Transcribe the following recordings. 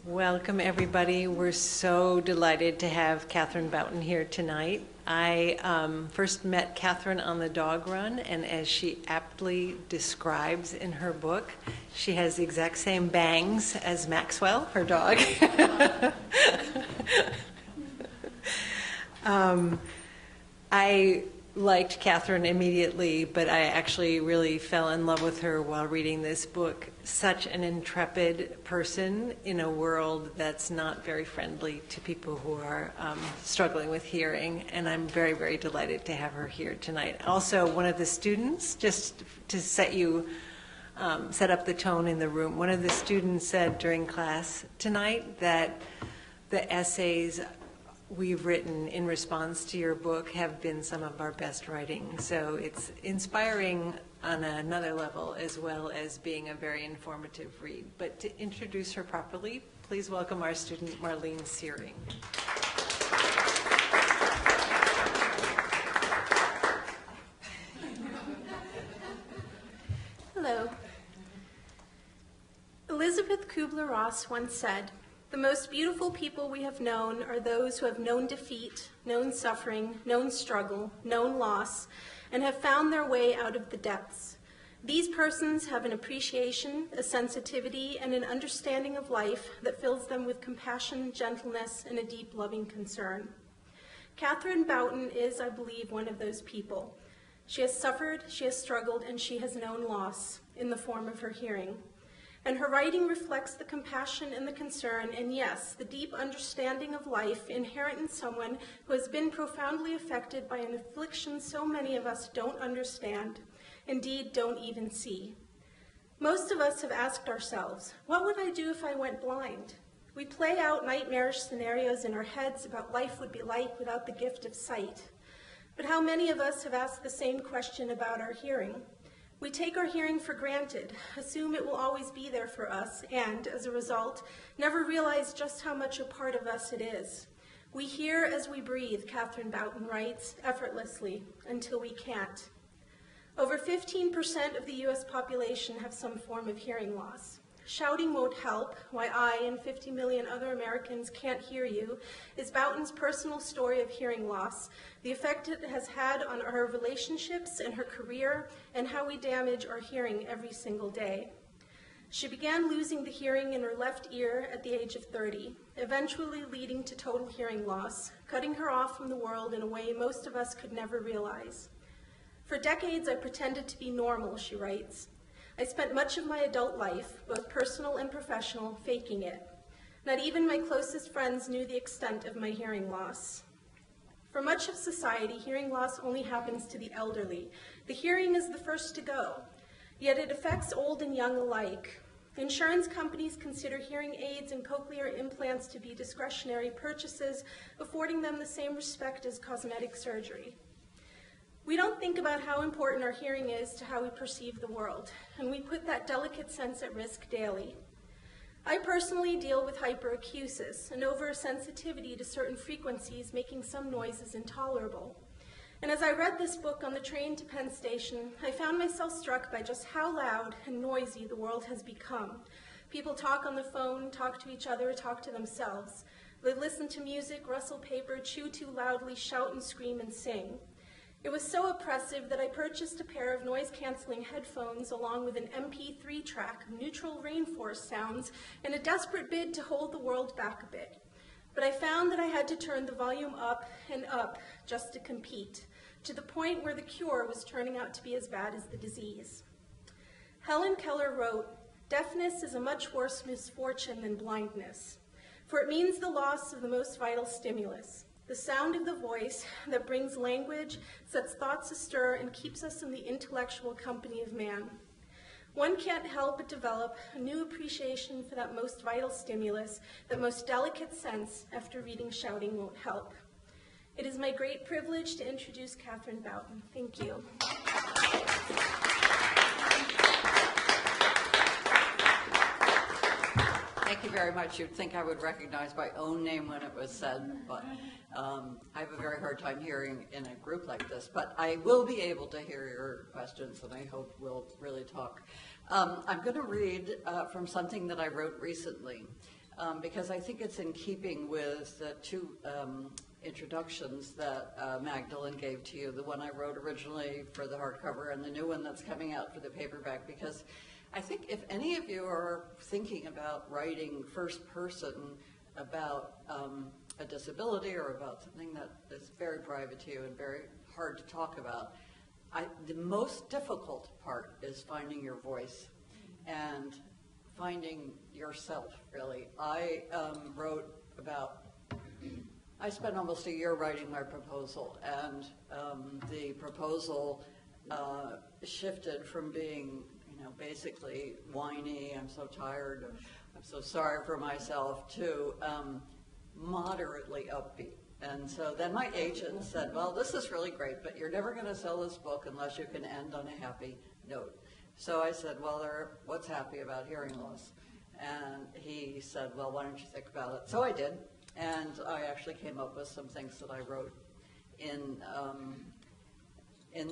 Welcome, everybody. We're so delighted to have Katherine Bouton here tonight. I first met Katherine on the dog run, and as she aptly describes in her book, she has the exact same bangs as Maxwell, her dog. I liked Katherine immediately, but I actually really fell in love with her while reading this book. Such an intrepid person in a world that's not very friendly to people who are struggling with hearing, and I'm very, very delighted to have her here tonight. Also, one of the students, just to set up the tone in the room, one of the students said during class tonight that the essays we've written in response to your book have been some of our best writing. So it's inspiring on another level, as well as being a very informative read. But to introduce her properly, please welcome our student Marlene Siering. Hello. Elizabeth Kubler-Ross once said, "The most beautiful people we have known are those who have known defeat, known suffering, known struggle, known loss, and have found their way out of the depths. These persons have an appreciation, a sensitivity, and an understanding of life that fills them with compassion, gentleness, and a deep, loving concern." Katherine Bouton is, I believe, one of those people. She has suffered, she has struggled, and she has known loss in the form of her hearing. And her writing reflects the compassion and the concern, and yes, the deep understanding of life inherent in someone who has been profoundly affected by an affliction so many of us don't understand, indeed don't even see. Most of us have asked ourselves, what would I do if I went blind? We play out nightmarish scenarios in our heads about life would be like without the gift of sight. But how many of us have asked the same question about our hearing? We take our hearing for granted, assume it will always be there for us, and, as a result, never realize just how much a part of us it is. We hear as we breathe, Katherine Bouton writes, effortlessly, until we can't. Over 15% of the U.S. population have some form of hearing loss. Shouting won't help, why I and 50 million other Americans can't hear you, is Bouton's personal story of hearing loss, the effect it has had on her relationships and her career, and how we damage our hearing every single day. She began losing the hearing in her left ear at the age of 30, eventually leading to total hearing loss, cutting her off from the world in a way most of us could never realize. For decades, I pretended to be normal, she writes. I spent much of my adult life, both personal and professional, faking it. Not even my closest friends knew the extent of my hearing loss. For much of society, hearing loss only happens to the elderly. The hearing is the first to go, yet it affects old and young alike. Insurance companies consider hearing aids and cochlear implants to be discretionary purchases, affording them the same respect as cosmetic surgery. We don't think about how important our hearing is to how we perceive the world, and we put that delicate sense at risk daily. I personally deal with hyperacusis, an oversensitivity to certain frequencies, making some noises intolerable. And as I read this book on the train to Penn Station, I found myself struck by just how loud and noisy the world has become. People talk on the phone, talk to each other, talk to themselves. They listen to music, rustle paper, chew too loudly, shout and scream and sing. It was so oppressive that I purchased a pair of noise-canceling headphones along with an MP3 track of neutral rainforest sounds in a desperate bid to hold the world back a bit. But I found that I had to turn the volume up and up just to compete, to the point where the cure was turning out to be as bad as the disease. Helen Keller wrote, "Deafness is a much worse misfortune than blindness, for it means the loss of the most vital stimulus. The sound of the voice that brings language, sets thoughts astir, and keeps us in the intellectual company of man. One can't help but develop a new appreciation for that most vital stimulus, that most delicate sense after reading Shouting Won't Help." It is my great privilege to introduce Katherine Bouton. Thank you. Thank you very much. You'd think I would recognize my own name when it was said, but I have a very hard time hearing in a group like this. But I will be able to hear your questions, and I hope we'll really talk. I'm going to read from something that I wrote recently. because I think it's in keeping with the two introductions that Magdalene gave to you, the one I wrote originally for the hardcover and the new one that's coming out for the paperback, because I think if any of you are thinking about writing first person about a disability or about something that is very private to you and very hard to talk about, the most difficult part is finding your voice and finding yourself, really. I wrote about, I spent almost a year writing my proposal, and the proposal shifted from being, basically whiny, I'm so tired, I'm so sorry for myself, to moderately upbeat. And so then my agent said, well, this is really great, but you're never going to sell this book unless you can end on a happy note. So I said, well, what's happy about hearing loss? And he said, well, why don't you think about it? So I did, and I actually came up with some things that I wrote in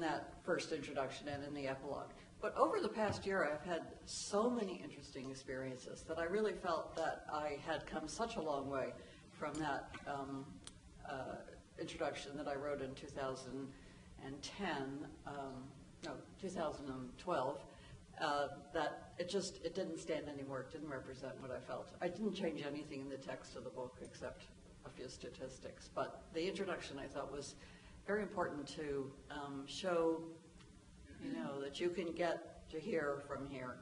that first introduction and in the epilogue. But over the past year, I've had so many interesting experiences that I really felt that I had come such a long way from that introduction that I wrote in 2012, that it didn't stand anymore. It didn't represent what I felt. I didn't change anything in the text of the book except a few statistics. But the introduction, I thought, was very important to show, that you can get to hear from here.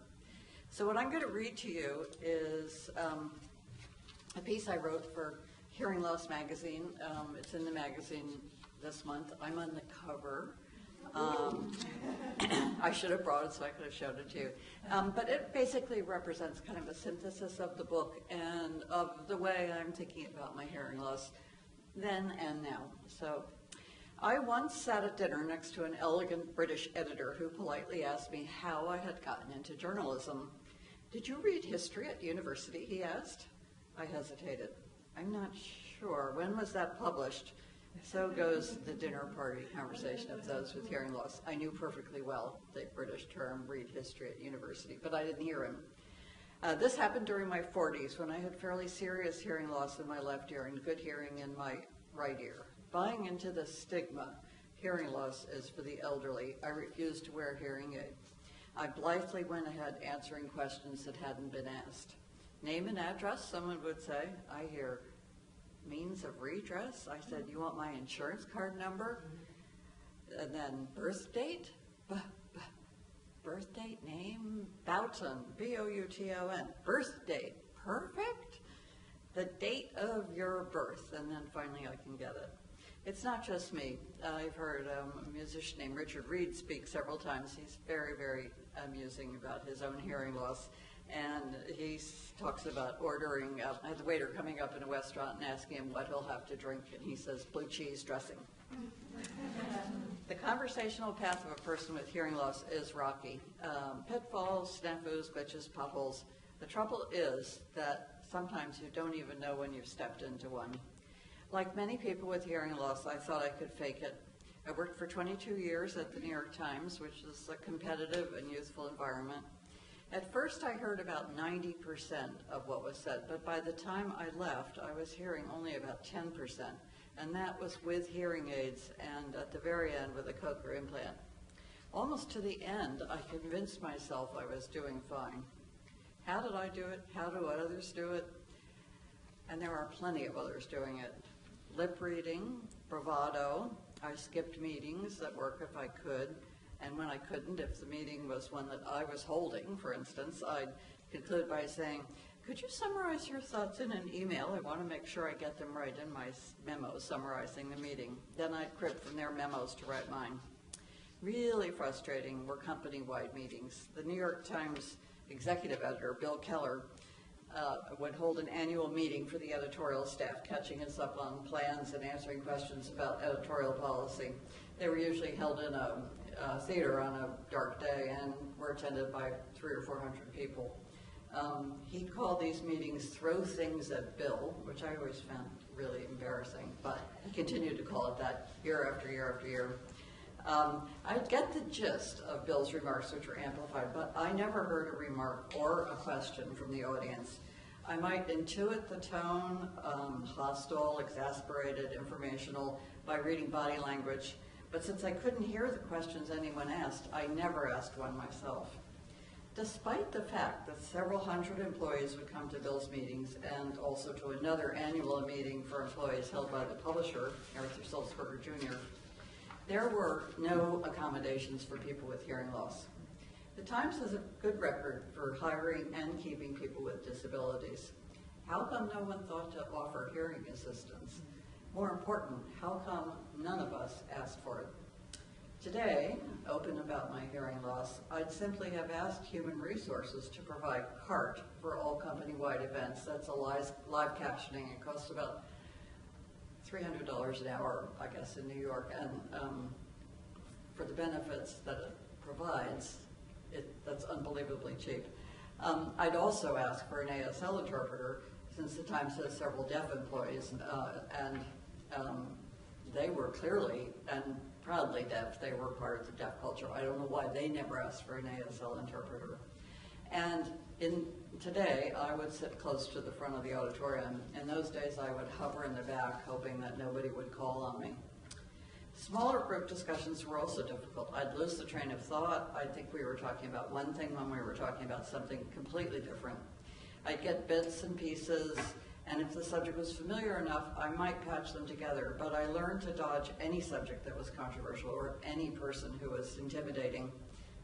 So what I'm going to read to you is a piece I wrote for Hearing Loss magazine. It's in the magazine this month. I'm on the cover. I should have brought it so I could have showed it to you. But it basically represents kind of a synthesis of the book and of the way I'm thinking about my hearing loss then and now. So I once sat at dinner next to an elegant British editor who politely asked me how I had gotten into journalism. Did you read history at university, he asked. I hesitated. I'm not sure. When was that published? So goes the dinner party conversation of those with hearing loss. I knew perfectly well the British term read history at university, but I didn't hear him. This happened during my 40s when I had fairly serious hearing loss in my left ear and good hearing in my right ear. Buying into the stigma, hearing loss is for the elderly, I refused to wear a hearing aid. I blithely went ahead answering questions that hadn't been asked. Name and address, someone would say. I hear means of redress. I said, you want my insurance card number? And then birth date? Birth date, name? Bouton, B-O-U-T-O-N. Birth date, perfect. The date of your birth, and then finally I can get it. It's not just me. I've heard a musician named Richard Reed speak several times. He's very, very amusing about his own hearing loss. And he talks about ordering, the waiter coming up in a restaurant and asking him what he'll have to drink, and he says, blue cheese dressing. The conversational path of a person with hearing loss is rocky. Pitfalls, snafus, glitches, potholes. The trouble is that sometimes you don't even know when you've stepped into one. Like many people with hearing loss, I thought I could fake it. I worked for 22 years at the New York Times, which is a competitive and youthful environment. At first, I heard about 90% of what was said, but by the time I left, I was hearing only about 10%, and that was with hearing aids and at the very end with a cochlear implant. Almost to the end, I convinced myself I was doing fine. How did I do it? How do others do it? And there are plenty of others doing it. Lip reading, bravado. I skipped meetings at work if I could. And when I couldn't, if the meeting was one that I was holding, for instance, I'd conclude by saying, could you summarize your thoughts in an email? I want to make sure I get them right in my memo summarizing the meeting. Then I'd crib from their memos to write mine. Really frustrating were company-wide meetings. The New York Times executive editor, Bill Keller, would hold an annual meeting for the editorial staff, catching us up on plans and answering questions about editorial policy. They were usually held in a theater on a dark day and were attended by 300 or 400 people. He called these meetings throw things at Bill, which I always found really embarrassing, but he continued to call it that year after year after year. I'd get the gist of Bill's remarks, which were amplified, but I never heard a remark or a question from the audience. I might intuit the tone, hostile, exasperated, informational, by reading body language, but since I couldn't hear the questions anyone asked, I never asked one myself. Despite the fact that several hundred employees would come to Bill's meetings and also to another annual meeting for employees held by the publisher, Arthur Sulzberger Jr., there were no accommodations for people with hearing loss. The Times has a good record for hiring and keeping people with disabilities. How come no one thought to offer hearing assistance? More important, how come none of us asked for it? Today, open about my hearing loss, I'd simply have asked Human Resources to provide CART for all company-wide events. That's a live captioning. It costs about $300 an hour, I guess, in New York, and for the benefits that it provides, that's unbelievably cheap. I'd also ask for an ASL interpreter, since the Times has several deaf employees, and they were clearly and proudly deaf. They were part of the deaf culture. I don't know why they never asked for an ASL interpreter. And today, I would sit close to the front of the auditorium. In those days, I would hover in the back, hoping that nobody would call on me. Smaller group discussions were also difficult. I'd lose the train of thought. I'd think we were talking about one thing when we were talking about something completely different. I'd get bits and pieces, and if the subject was familiar enough, I might patch them together, but I learned to dodge any subject that was controversial or any person who was intimidating.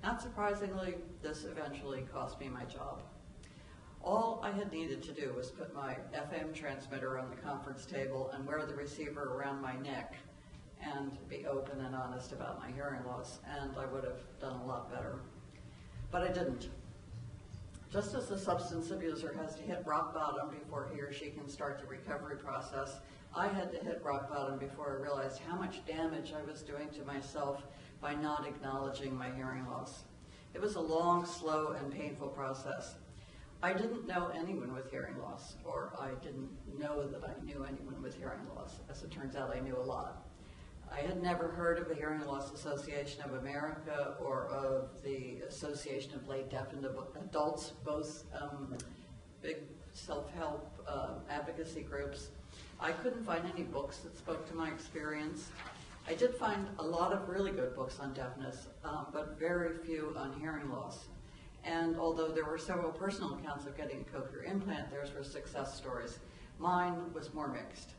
Not surprisingly, this eventually cost me my job. All I had needed to do was put my FM transmitter on the conference table and wear the receiver around my neck and be open and honest about my hearing loss, and I would have done a lot better. But I didn't. Just as the substance abuser has to hit rock bottom before he or she can start the recovery process, I had to hit rock bottom before I realized how much damage I was doing to myself by not acknowledging my hearing loss. It was a long, slow, and painful process. I didn't know anyone with hearing loss, or I didn't know that I knew anyone with hearing loss. As it turns out, I knew a lot. I had never heard of the Hearing Loss Association of America or of the Association of Late Deaf Adults, both big self-help advocacy groups. I couldn't find any books that spoke to my experience. I did find a lot of really good books on deafness, but very few on hearing loss. And although there were several personal accounts of getting a cochlear implant, theirs were success stories. Mine was more mixed.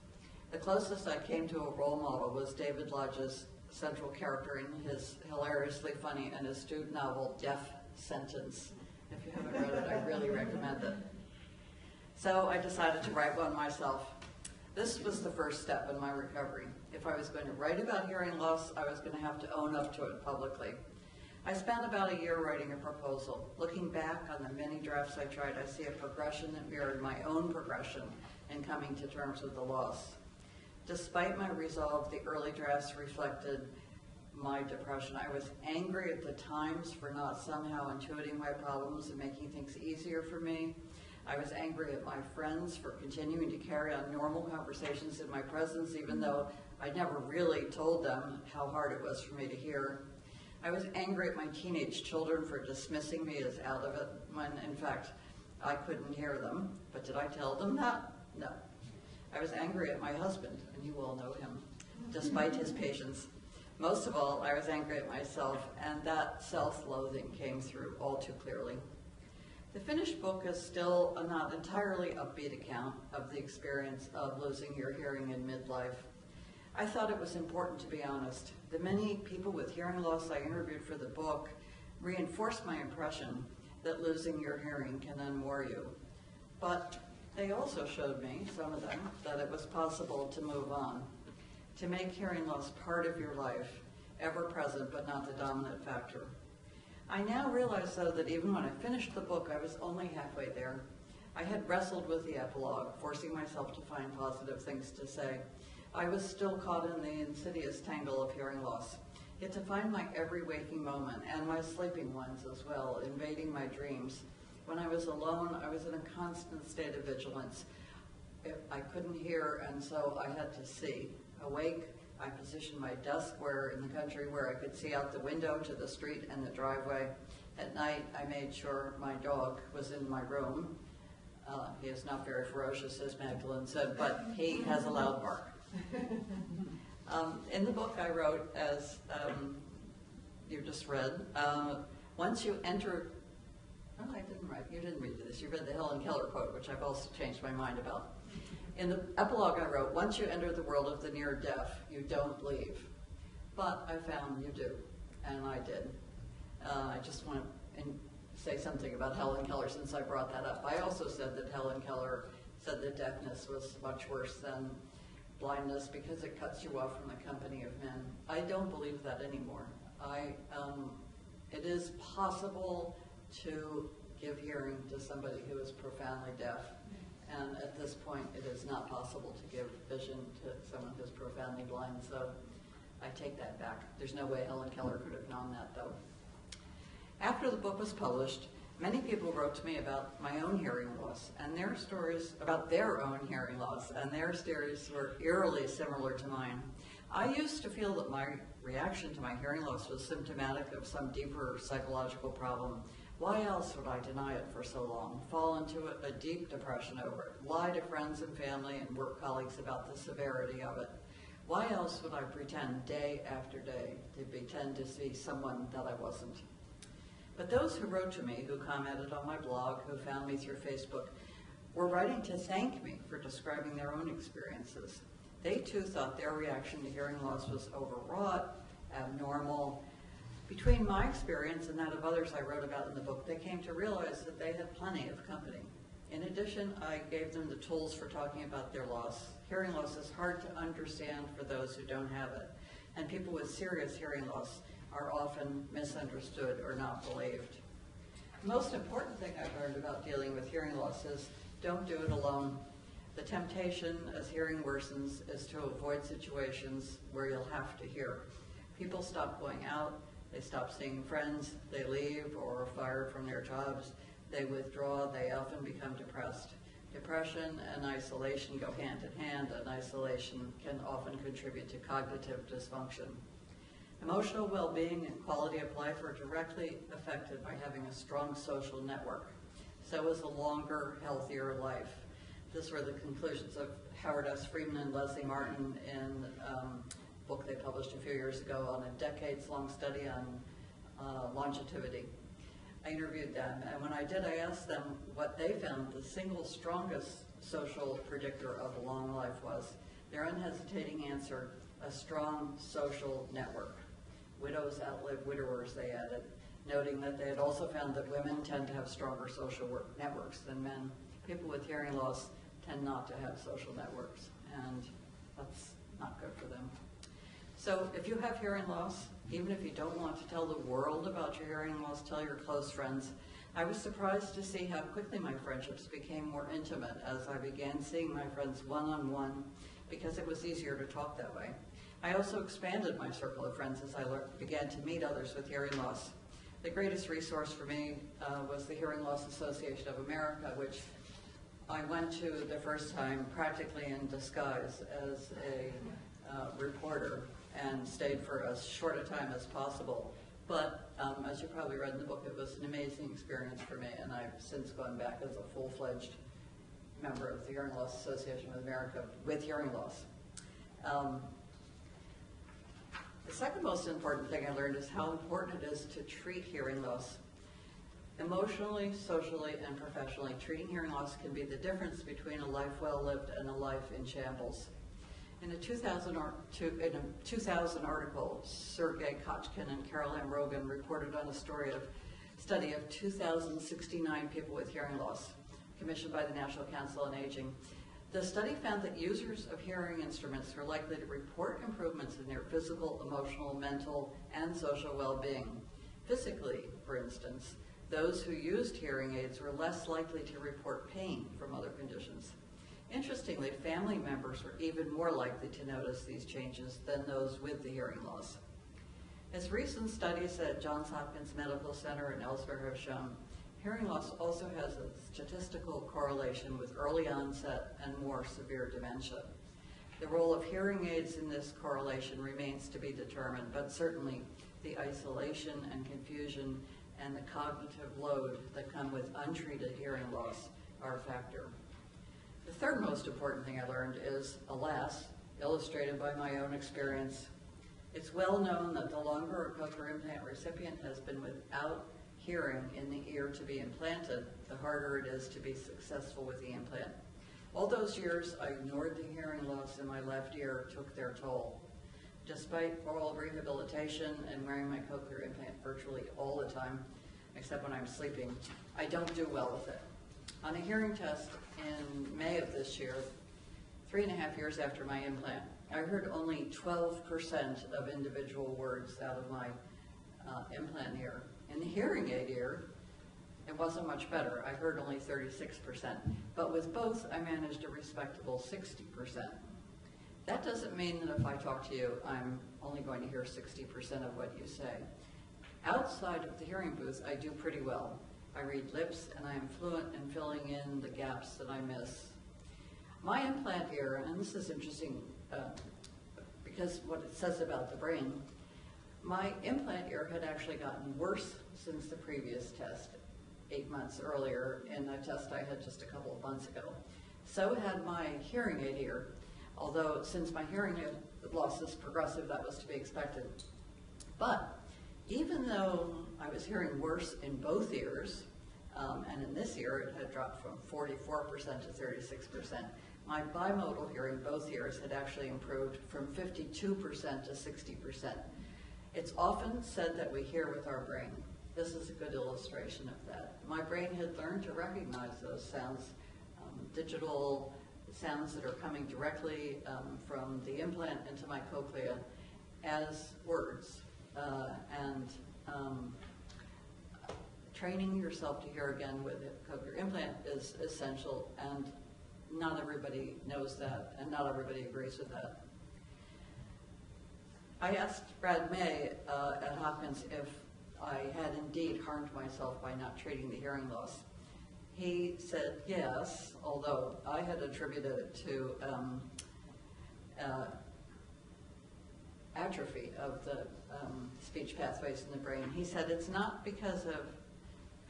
The closest I came to a role model was David Lodge's central character in his hilariously funny and astute novel, Deaf Sentence. If you haven't read it, I really recommend it. So I decided to write one myself. This was the first step in my recovery. If I was going to write about hearing loss, I was going to have to own up to it publicly. I spent about a year writing a proposal. Looking back on the many drafts I tried, I see a progression that mirrored my own progression in coming to terms with the loss. Despite my resolve, the early drafts reflected my depression. I was angry at the Times for not somehow intuiting my problems and making things easier for me. I was angry at my friends for continuing to carry on normal conversations in my presence, even though I never really told them how hard it was for me to hear. I was angry at my teenage children for dismissing me as out of it, when in fact I couldn't hear them. But did I tell them that? No. I was angry at my husband, and you all know him, despite his patience. Most of all, I was angry at myself, and that self-loathing came through all too clearly. The finished book is still a not entirely upbeat account of the experience of losing your hearing in midlife. I thought it was important to be honest. The many people with hearing loss I interviewed for the book reinforced my impression that losing your hearing can unmoor you. But they also showed me, some of them, that it was possible to move on, to make hearing loss part of your life, ever present but not the dominant factor. I now realize, though, that even when I finished the book, I was only halfway there. I had wrestled with the epilogue, forcing myself to find positive things to say. I was still caught in the insidious tangle of hearing loss, yet to find my every waking moment, and my sleeping ones as well, invading my dreams. When I was alone, I was in a constant state of vigilance. I couldn't hear, and so I had to see. Awake, I positioned my desk in the country where I could see out the window to the street and the driveway. At night, I made sure my dog was in my room. He is not very ferocious, as Magdalene said, but he has a loud bark. In the book I wrote, as you just read, once you enter, oh, I didn't write, you didn't read this, you read the Helen Keller quote, which I've also changed my mind about. In the epilogue I wrote, once you enter the world of the near deaf, you don't leave. But I found you do, and I did. I just want to say something about Helen Keller since I brought that up. I also said that Helen Keller said that deafness was much worse than blindness because it cuts you off from the company of men. I don't believe that anymore. It is possible to give hearing to somebody who is profoundly deaf, and at this point it is not possible to give vision to someone who's profoundly blind, so I take that back. There's no way Helen Keller could have known that, though. After the book was published, many people wrote to me about my own hearing loss and their stories about their own hearing loss, and their stories were eerily similar to mine. I used to feel that my reaction to my hearing loss was symptomatic of some deeper psychological problem. Why else would I deny it for so long, fall into a deep depression over it, lie to friends and family and work colleagues about the severity of it? Why else would I pretend day after day to pretend to see someone that I wasn't? But those who wrote to me, who commented on my blog, who found me through Facebook, were writing to thank me for describing their own experiences. They too thought their reaction to hearing loss was overwrought, abnormal. Between my experience and that of others I wrote about in the book, they came to realize that they had plenty of company. In addition, I gave them the tools for talking about their loss. Hearing loss is hard to understand for those who don't have it, and people with serious hearing loss are often misunderstood or not believed. The most important thing I've learned about dealing with hearing loss is don't do it alone. The temptation as hearing worsens is to avoid situations where you'll have to hear. People stop going out, they stop seeing friends, they leave or are fired from their jobs, they withdraw, they often become depressed. Depression and isolation go hand in hand, and isolation can often contribute to cognitive dysfunction. Emotional well-being and quality of life are directly affected by having a strong social network. So is a longer, healthier life. These were the conclusions of Howard S. Friedman and Leslie Martin in a book they published a few years ago on a decades-long study on longevity. I interviewed them, and when I did, I asked them what they found the single strongest social predictor of a long life was. Their unhesitating answer, a strong social network. Widows outlive widowers, they added, noting that they had also found that women tend to have stronger social networks than men. People with hearing loss tend not to have social networks, and that's not good for them. So if you have hearing loss, even if you don't want to tell the world about your hearing loss, tell your close friends. I was surprised to see how quickly my friendships became more intimate as I began seeing my friends one-on-one, because it was easier to talk that way. I also expanded my circle of friends as I began to meet others with hearing loss. The greatest resource for me was the Hearing Loss Association of America, which I went to the first time practically in disguise as a reporter and stayed for as short a time as possible. But as you probably read in the book, it was an amazing experience for me, and I've since gone back as a full-fledged member of the Hearing Loss Association of America with hearing loss. The second most important thing I learned is how important it is to treat hearing loss. Emotionally, socially, and professionally, treating hearing loss can be the difference between a life well lived and a life in shambles. In a 2000 article, Sergei Kochkin and Carol M. Rogan reported on a study of 2,069 people with hearing loss, commissioned by the National Council on Aging. The study found that users of hearing instruments were likely to report improvements in their physical, emotional, mental, and social well-being. Physically, for instance, those who used hearing aids were less likely to report pain from other conditions. Interestingly, family members were even more likely to notice these changes than those with the hearing loss. As recent studies at Johns Hopkins Medical Center and elsewhere have shown, hearing loss also has a statistical correlation with early onset and more severe dementia. The role of hearing aids in this correlation remains to be determined, but certainly the isolation and confusion and the cognitive load that come with untreated hearing loss R factor. The third most important thing I learned is, alas, illustrated by my own experience. It's well known that the longer a cochlear implant recipient has been without hearing in the ear to be implanted, the harder it is to be successful with the implant. All those years I ignored the hearing loss in my left ear took their toll. Despite oral rehabilitation and wearing my cochlear implant virtually all the time, except when I'm sleeping, I don't do well with it. On a hearing test in May of this year, 3.5 years after my implant, I heard only 12% of individual words out of my implant ear. In the hearing aid ear, it wasn't much better. I heard only 36%. But with both, I managed a respectable 60%. That doesn't mean that if I talk to you, I'm only going to hear 60% of what you say. Outside of the hearing booth, I do pretty well. I read lips, and I am fluent in filling in the gaps that I miss. My implant ear, and this is interesting because what it says about the brain, my implant ear had actually gotten worse since the previous test 8 months earlier in a test I had just a couple of months ago. So had my hearing aid ear, although since my hearing aid loss is progressive, that was to be expected. But even though I was hearing worse in both ears, and in this ear it had dropped from 44% to 36%, my bimodal hearing, both ears, had actually improved from 52% to 60%. It's often said that we hear with our brain. This is a good illustration of that. My brain had learned to recognize those sounds, digital sounds that are coming directly from the implant into my cochlea as words. Training yourself to hear again with a cochlear implant is essential, and not everybody knows that, and not everybody agrees with that. I asked Brad May at Hopkins if I had indeed harmed myself by not treating the hearing loss. He said yes, although I had attributed it to atrophy of the speech pathways in the brain. He said it's not because of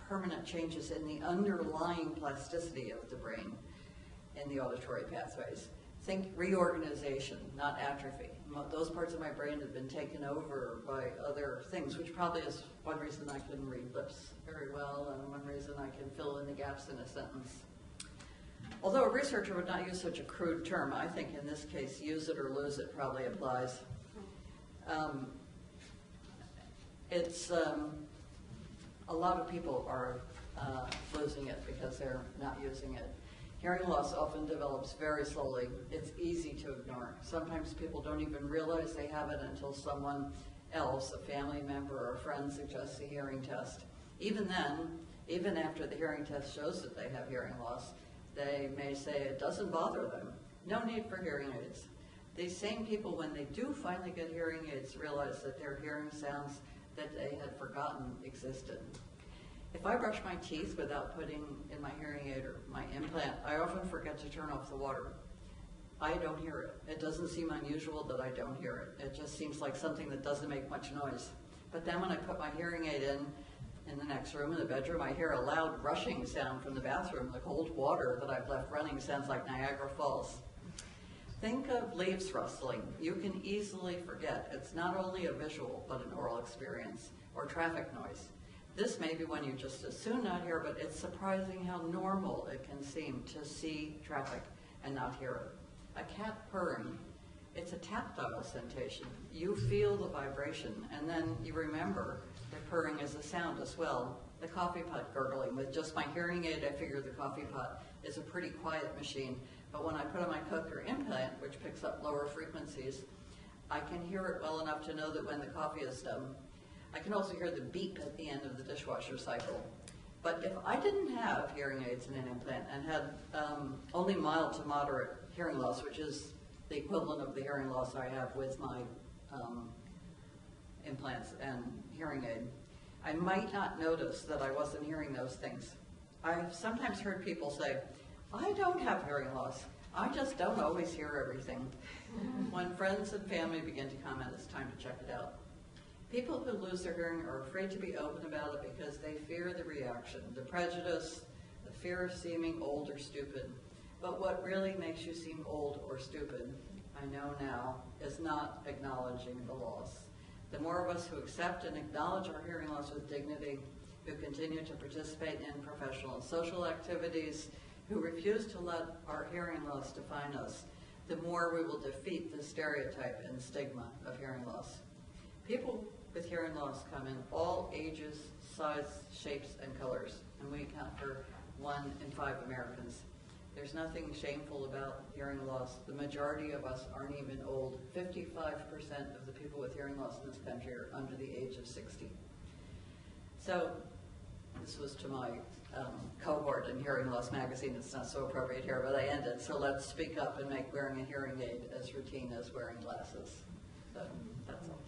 permanent changes in the underlying plasticity of the brain in the auditory pathways. Think reorganization, not atrophy. Those parts of my brain have been taken over by other things, which probably is one reason I can read lips very well and one reason I can fill in the gaps in a sentence. Although a researcher would not use such a crude term, I think in this case, use it or lose it probably applies. A lot of people are losing it because they're not using it. Hearing loss often develops very slowly. It's easy to ignore. Sometimes people don't even realize they have it until someone else, a family member or a friend, suggests a hearing test. Even then, even after the hearing test shows that they have hearing loss, they may say it doesn't bother them. No need for hearing aids. These same people, when they do finally get hearing aids, realize that they're hearing sounds that they had forgotten existed. If I brush my teeth without putting in my hearing aid or my implant, I often forget to turn off the water. I don't hear it. It doesn't seem unusual that I don't hear it. It just seems like something that doesn't make much noise. But then when I put my hearing aid in the next room, in the bedroom, I hear a loud rushing sound from the bathroom. The cold water that I've left running sounds like Niagara Falls. Think of leaves rustling. You can easily forget. It's not only a visual, but an oral experience, or traffic noise. This may be one you just as soon not hear, but it's surprising how normal it can seem to see traffic and not hear it. A cat purring, it's a tactile sensation. You feel the vibration, and then you remember that purring is a sound as well. The coffee pot gurgling, with just my hearing aid, I figure the coffee pot is a pretty quiet machine, but when I put on my cochlear implant, which picks up lower frequencies, I can hear it well enough to know that when the coffee is done. I can also hear the beep at the end of the dishwasher cycle. But if I didn't have hearing aids and an implant and had only mild to moderate hearing loss, which is the equivalent of the hearing loss I have with my implants and hearing aid, I might not notice that I wasn't hearing those things. I've sometimes heard people say, I don't have hearing loss. I just don't always hear everything. When friends and family begin to comment, it's time to check it out. People who lose their hearing are afraid to be open about it because they fear the reaction, the prejudice, the fear of seeming old or stupid. But what really makes you seem old or stupid, I know now, is not acknowledging the loss. The more of us who accept and acknowledge our hearing loss with dignity, who continue to participate in professional and social activities, who refuse to let our hearing loss define us, the more we will defeat the stereotype and stigma of hearing loss. People with hearing loss come in all ages, size, shapes, and colors, and we account for 1 in 5 Americans. There's nothing shameful about hearing loss. The majority of us aren't even old. 55% of the people with hearing loss in this country are under the age of 60. So this was to my cohort in Hearing Loss magazine. It's not so appropriate here, but I ended. So let's speak up and make wearing a hearing aid as routine as wearing glasses. So that's all.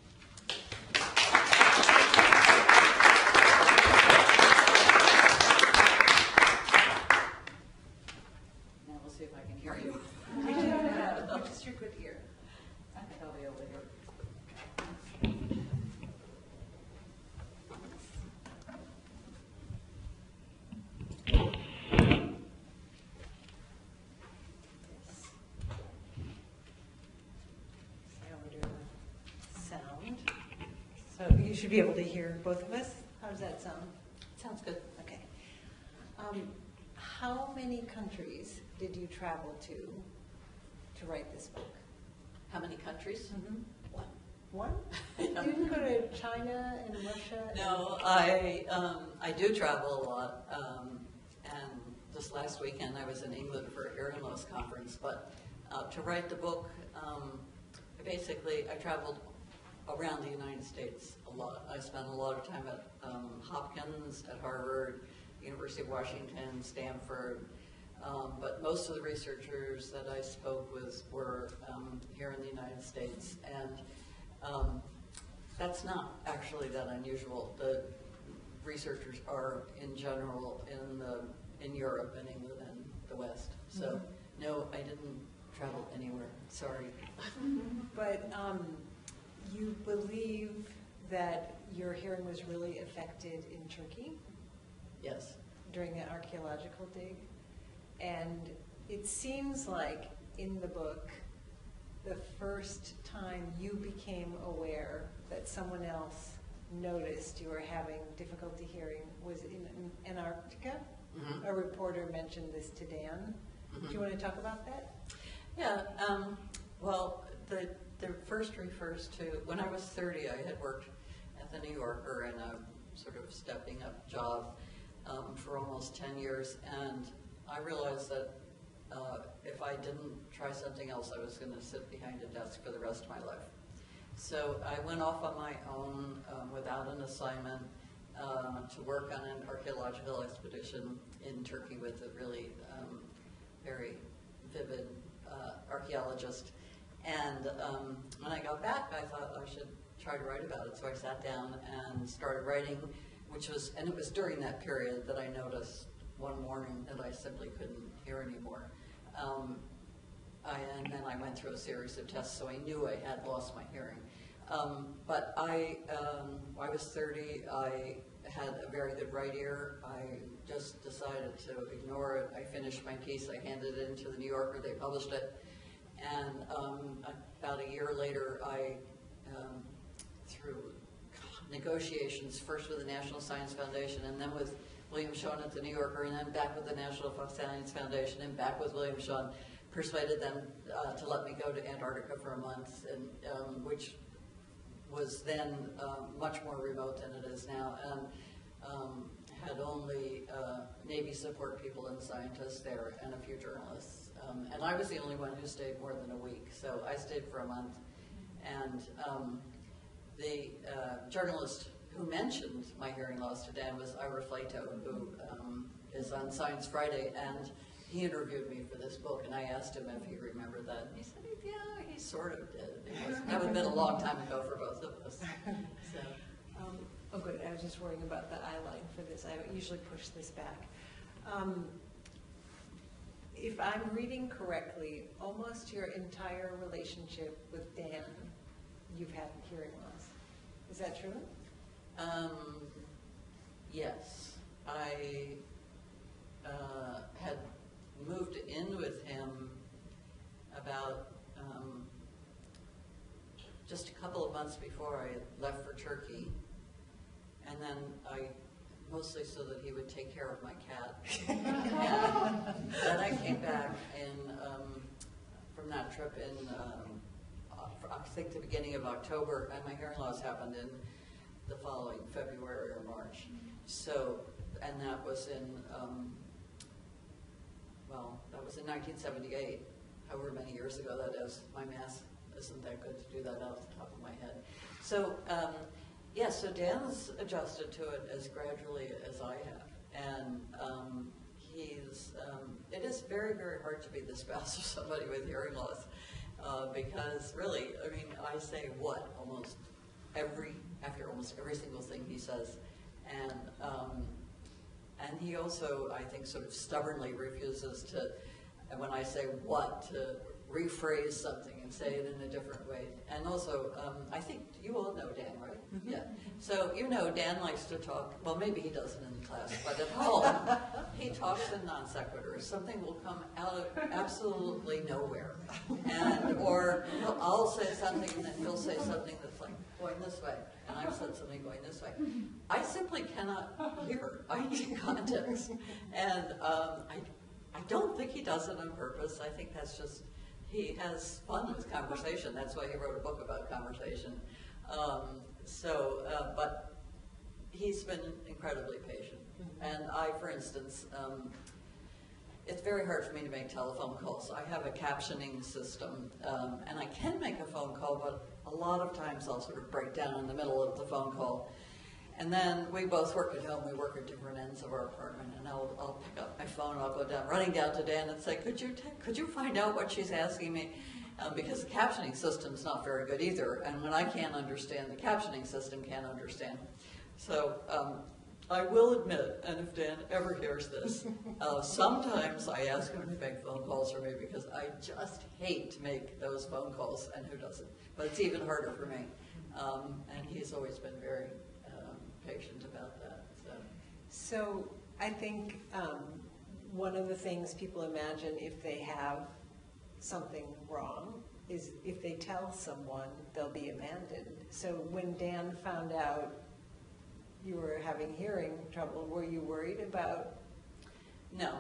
Now we'll see if I can hear you. Which is your good ear? I think I'll be able to hear. Sound. So you should be able to hear both of us. How does that sound? Sounds good. Okay. How many countries did you travel to write this book? How many countries? One. One? You didn't go to China and Russia? No, I do travel a lot, and just last weekend I was in England for a hearing loss conference. But to write the book, I traveled around the United States a lot. I spent a lot of time at Hopkins, at Harvard, University of Washington, Stanford. But most of the researchers that I spoke with were here in the United States, and that's not actually that unusual. The researchers are, in general, in Europe and England and the West. So, no, I didn't travel anywhere. Sorry. But you believe that your hearing was really affected in Turkey Yes. during the archaeological dig? And it seems like in the book, the first time you became aware that someone else noticed you were having difficulty hearing was in Antarctica. Mm-hmm. A reporter mentioned this to Dan. Mm-hmm. Do you want to talk about that? Yeah, well, the first refers to, when I was 30, I had worked at the New Yorker in a sort of stepping up job for almost 10 years, and I realized that if I didn't try something else, I was going to sit behind a desk for the rest of my life. So I went off on my own without an assignment to work on an archaeological expedition in Turkey with a really very vivid archeologist. And when I got back, I thought I should try to write about it. So I sat down and started writing, and it was during that period that I noticed one morning that I simply couldn't hear anymore. And then I went through a series of tests, so I knew I had lost my hearing. But I was 30, I had a very good right ear. I just decided to ignore it. I finished my piece, I handed it into the New Yorker, they published it. And about a year later, I, through negotiations, first with the National Science Foundation, and then with William Shawn at the New Yorker, and then back with the National Science Foundation, and back with William Shawn, persuaded them to let me go to Antarctica for a month, and which was then much more remote than it is now, and had only Navy support people and scientists there, and a few journalists. And I was the only one who stayed more than a week, so I stayed for a month. And the journalist who mentioned my hearing loss to Dan was Ira Flato, who is on Science Friday, and he interviewed me for this book, and I asked him if he remembered that, and he said, yeah, he sort of did. That would have been a long time ago for both of us. So. Oh, good. I was just worrying about the eye line for this. I usually push this back. If I'm reading correctly, almost your entire relationship with Dan, you've had hearing loss. Is that true? Yes. I months before I left for Turkey, and then mostly so that he would take care of my cat. And then I came back from that trip in, I think the beginning of October, and my hearing loss happened in the following February or March. So, and that was in, that was in 1978, however many years ago that is. My math isn't that good to do that off the top of my head. So, so Dan's adjusted to it as gradually as I have. And it is very, very hard to be the spouse of somebody with hearing loss because really, I mean, I say what after almost every single thing he says. And he also, I think, sort of stubbornly refuses to, when I say what, to rephrase something and say it in a different way. And also, I think you all know Dan, right? Mm-hmm. Yeah. So you know Dan likes to talk, well, maybe he doesn't in the class, but at home, he talks in non sequiturs. Something will come out of absolutely nowhere. Or I'll say something and then he'll say something that's like going this way. And I've said something going this way. I simply cannot hear. I need context. And I don't think he does it on purpose. I think that's just, he has fun with conversation. That's why he wrote a book about conversation. But he's been incredibly patient. And I, for instance, it's very hard for me to make telephone calls. I have a captioning system, and I can make a phone call, but a lot of times I'll sort of break down in the middle of the phone call. And then we both work at home. We work at different ends of our apartment, and I'll pick up my phone and I'll go down, running down to Dan and say, could you find out what she's asking me? Because the captioning system's not very good either, and when I can't understand, the captioning system can't understand. So I will admit, and if Dan ever hears this, sometimes I ask him to make phone calls for me because I just hate to make those phone calls, and who doesn't? But it's even harder for me. And he's always been very patient about that. So I think one of the things people imagine if they have something wrong is if they tell someone, they'll be abandoned. So when Dan found out you were having hearing trouble, were you worried about? No,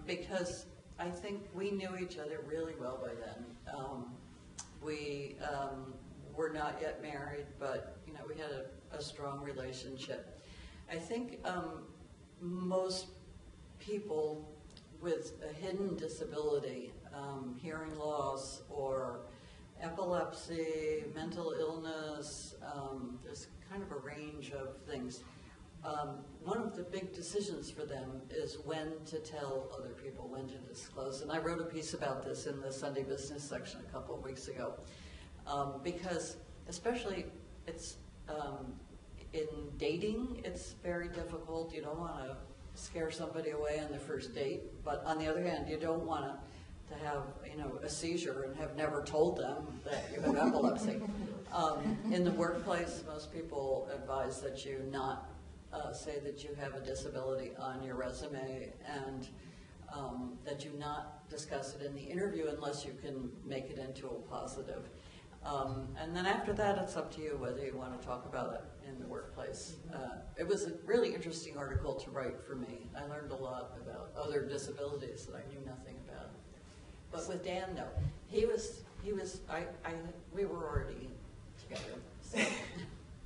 because I think we knew each other really well by then. We were not yet married, but we had a strong relationship. I think most people with a hidden disability, hearing loss or epilepsy, mental illness, there's kind of a range of things. One of the big decisions for them is when to tell other people, when to disclose. And I wrote a piece about this in the Sunday Business section a couple of weeks ago, because especially it's in dating, it's very difficult. You don't want to scare somebody away on the first date, but on the other hand, you don't want to have a seizure and have never told them that you have epilepsy. In the workplace, most people advise that you not say that you have a disability on your resume, and that you not discuss it in the interview unless you can make it into a positive. And then after that, it's up to you whether you want to talk about it in the workplace. It was a really interesting article to write for me. I learned a lot about other disabilities that I knew nothing about. But with Dan, no. We were already together. So.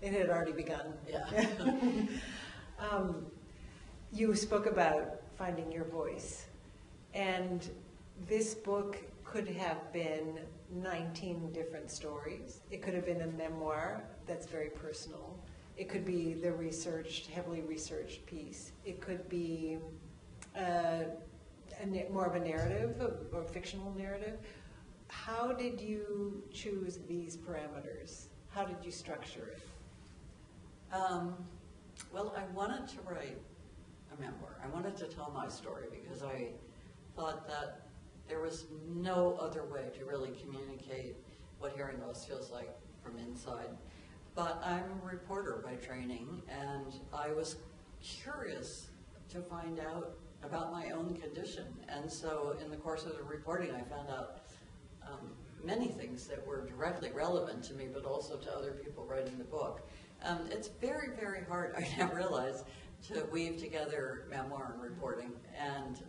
It had already begun. Yeah. You spoke about finding your voice, and this book could have been 19 different stories. It could have been a memoir that's very personal. It could be the heavily researched piece. It could be more of a narrative, or fictional narrative. How did you choose these parameters? How did you structure it? Well, I wanted to write a memoir. I wanted to tell my story because I thought that there was no other way to really communicate what hearing loss feels like from inside. But I'm a reporter by training, and I was curious to find out about my own condition. And so in the course of the reporting, I found out many things that were directly relevant to me, but also to other people writing the book. It's very, very hard, I now realize, to weave together memoir and reporting. And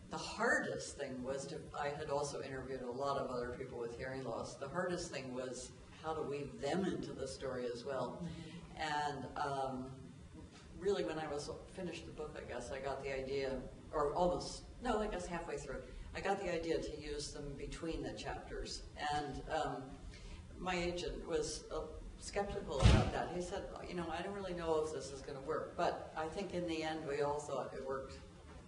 the hardest thing was I had also interviewed a lot of other people with hearing loss. The hardest thing was how to weave them into the story as well. And really, when I was finished the book, I guess, I got the idea, or almost, no, I guess halfway through, I got the idea to use them between the chapters. And my agent was skeptical about that. He said, you know, I don't really know if this is going to work. But I think in the end, we all thought it worked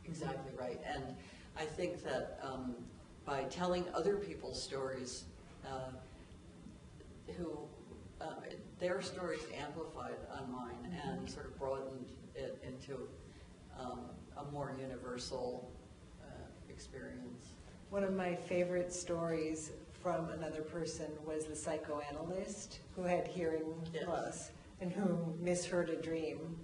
exactly right. And I think that by telling other people's stories, their stories amplified on mine and sort of broadened it into a more universal experience. One of my favorite stories from another person was the psychoanalyst who had hearing loss and who misheard a dream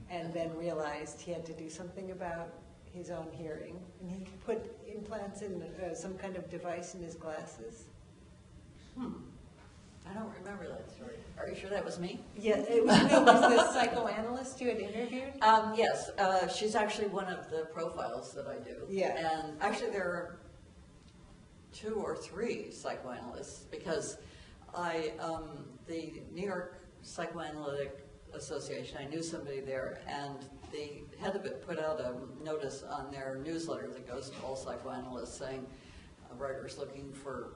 and then realized he had to do something about his own hearing. And he put implants in some kind of device in his glasses. I don't remember that story. Are you sure that was me? Yeah, it was the psychoanalyst you had interviewed? Yes, she's actually one of the profiles that I do. Yeah. And actually there are 2 or 3 psychoanalysts because the New York Psychoanalytic Association, I knew somebody there, and the head of it put out a notice on their newsletter that goes to all psychoanalysts saying, writers looking for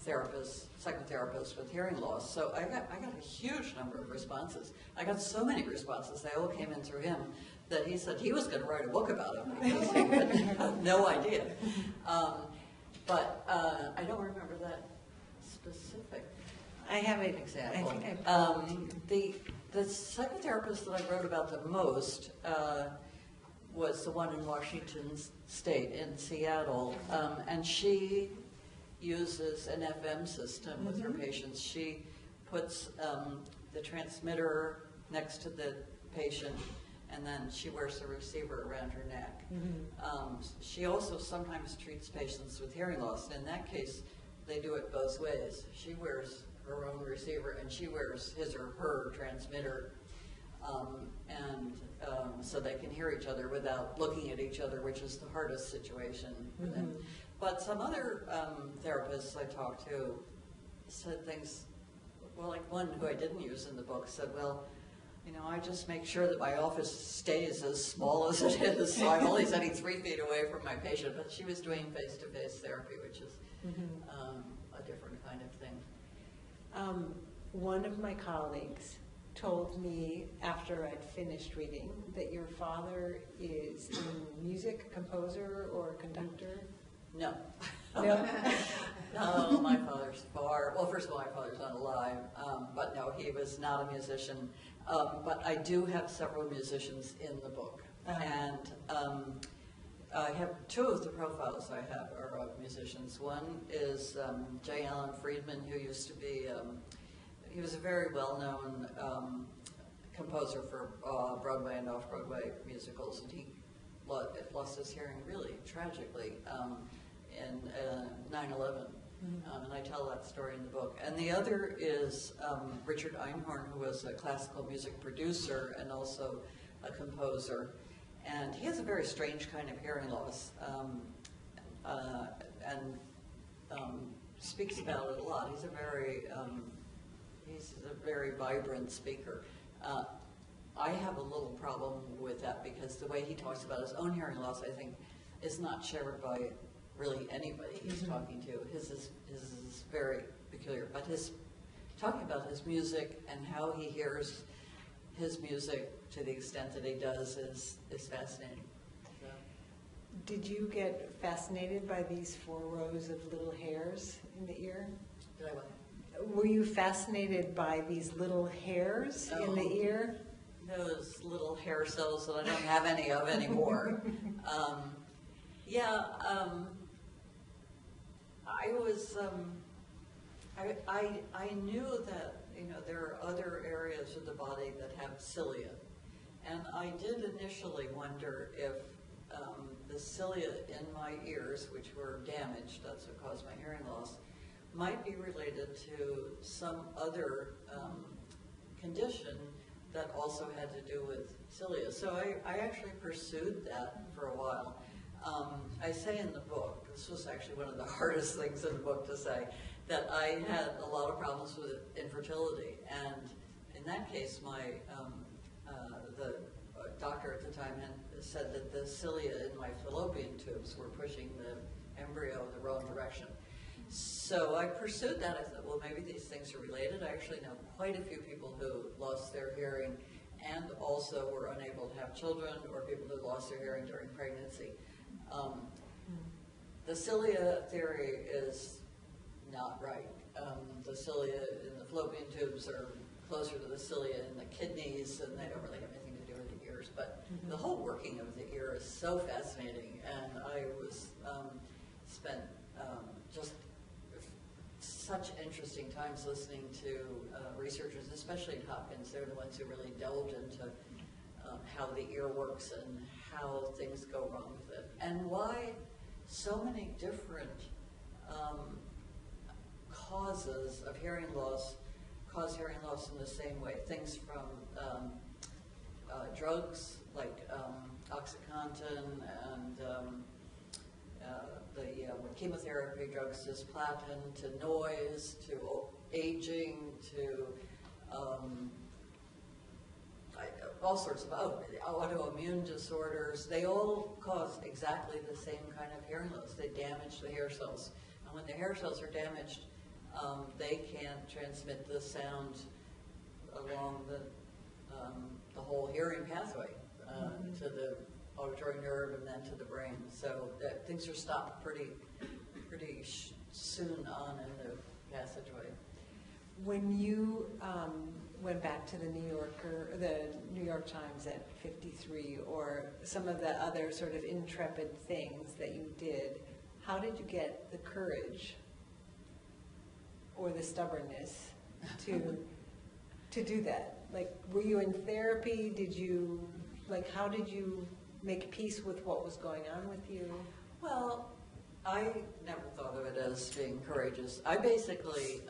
therapists, psychotherapists with hearing loss. So I got a huge number of responses. I got so many responses, they all came in through him, that he said he was going to write a book about it because he had no idea. But I don't remember that specific I have it. example. I think I the psychotherapist that I wrote about the most was the one in Washington State, in Seattle, and she uses an FM system with her patients. She puts the transmitter next to the patient, and then she wears the receiver around her neck. She also sometimes treats patients with hearing loss. In that case, they do it both ways. She wears her own receiver, and she wears his or her transmitter, so they can hear each other without looking at each other, which is the hardest situation for them. But some other therapists I talked to said things, well, like one who I didn't use in the book said, well, you know, I just make sure that my office stays as small as it is, so I'm only sitting 3 feet away from my patient. But she was doing face-to-face therapy, which is a different kind of thing. One of my colleagues told me after I'd finished reading that your father is a music composer or a conductor. No. No? No, my father's well, first of all, my father's not alive, but no, he was not a musician. But I do have several musicians in the book. And I have 2 of the profiles I have are of musicians. One is J. Allen Friedman, who used to be, he was a very well-known composer for Broadway and off-Broadway musicals, and he lost his hearing really tragically in 9/11. And I tell that story in the book. And the other is Richard Einhorn, who was a classical music producer and also a composer. And he has a very strange kind of hearing loss, and speaks about it a lot. He's a very vibrant speaker. I have a little problem with that because the way he talks about his own hearing loss, I think, is not shared by really anybody he's talking to. His is very peculiar, but talking about his music and how he hears his music to the extent that he does is fascinating. So. Did you get fascinated by these 4 rows of little hairs in the ear? Did I what? Were you fascinated by these little hairs in the ear? Those little hair cells that I don't have any of anymore. I was, I knew that, you know, there are other areas of the body that have cilia. And I did initially wonder if the cilia in my ears, which were damaged, that's what caused my hearing loss, might be related to some other condition that also had to do with cilia. So I actually pursued that for a while. I say in the book, this was actually one of the hardest things in the book to say, that I had a lot of problems with infertility. And in that case, the doctor at the time had said that the cilia in my fallopian tubes were pushing the embryo the wrong direction. So I pursued that. I thought, well, maybe these things are related. I actually know quite a few people who lost their hearing and also were unable to have children, or people who lost their hearing during pregnancy. The cilia theory is not right. The cilia in the fallopian tubes are closer to the cilia in the kidneys, and they don't really have anything to do with the ears. But the whole working of the ear is so fascinating, and I was spent just such interesting times listening to researchers, especially at Hopkins. They're the ones who really delved into how the ear works and how things go wrong with it, and why so many different causes of hearing loss cause hearing loss in the same way. Things from drugs like OxyContin and the chemotherapy drugs, cisplatin, to noise, to aging, to all sorts of autoimmune disorders. They all cause exactly the same kind of hearing loss. They damage the hair cells. And when the hair cells are damaged, they can't transmit the sound along the whole hearing pathway to the auditory nerve and then to the brain. So things are stopped pretty soon on in the passageway. When you went back to the New York Times at 53, or some of the other sort of intrepid things that you did, how did you get the courage or the stubbornness to do that? Like, were you in therapy? How did you make peace with what was going on with you? Well, I never thought of it as being courageous. I basically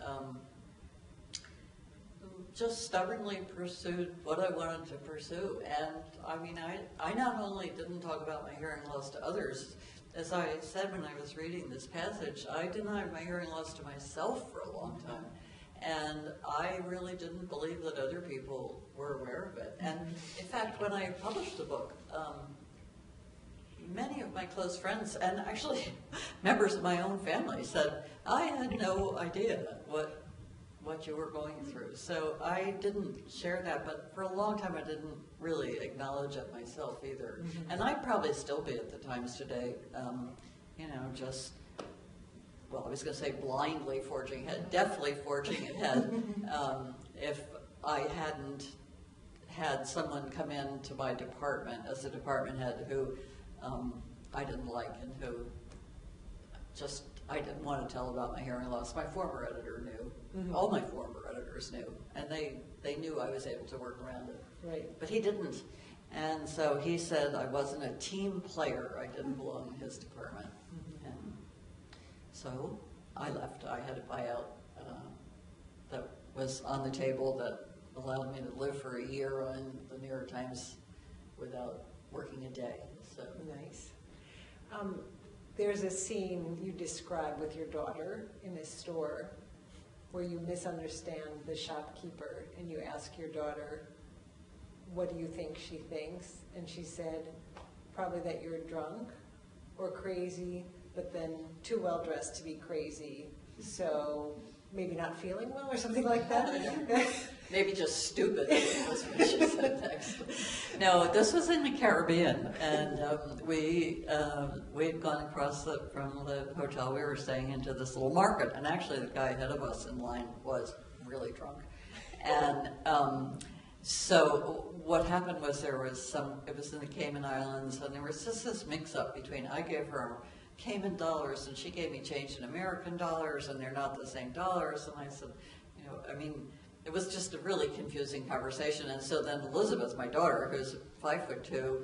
just stubbornly pursued what I wanted to pursue. And I mean, I not only didn't talk about my hearing loss to others, as I said when I was reading this passage, I denied my hearing loss to myself for a long time. And I really didn't believe that other people were aware of it. And in fact, when I published the book, many of my close friends, and actually members of my own family, said, I had no idea what you were going through. So I didn't share that, but for a long time I didn't really acknowledge it myself either. Mm-hmm. And I'd probably still be at the Times today, I was going to say blindly forging ahead, definitely forging ahead, if I hadn't had someone come into my department as a department head who I didn't like and who I didn't want to tell about my hearing loss. My former editor knew. Mm-hmm. All my former editors knew, and they knew I was able to work around it. Right. But he didn't. And so he said I wasn't a team player. I didn't belong in his department. Mm-hmm. And so I left. I had a buyout that was on the table that allowed me to live for a year on the New York Times without working a day. So nice. There's a scene you describe with your daughter in a store where you misunderstand the shopkeeper and you ask your daughter, what do you think she thinks? And she said, probably that you're drunk or crazy, but then too well dressed to be crazy. So maybe not feeling well or something like that. Maybe just stupid was what she said next. No, this was in the Caribbean, and we had gone across from the hotel we were staying into this little market, and actually the guy ahead of us in line was really drunk. And so what happened was it was in the Cayman Islands, and there was just this mix-up between, I gave her Cayman dollars, and she gave me change in American dollars, and they're not the same dollars. And I said, it was just a really confusing conversation. And so then Elizabeth, my daughter, who's 5'2",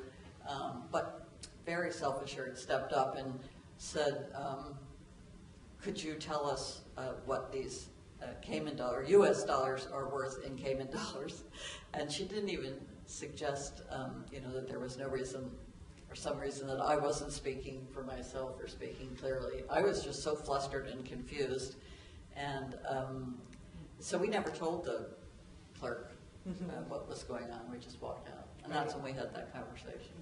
but very self-assured, stepped up and said, could you tell us what these Cayman dollars, U.S. dollars are worth in Cayman dollars? And she didn't even suggest, that there was no reason or some reason that I wasn't speaking for myself or speaking clearly. I was just so flustered and confused. And so we never told the clerk what was going on. We just walked out. And that's when we had that conversation.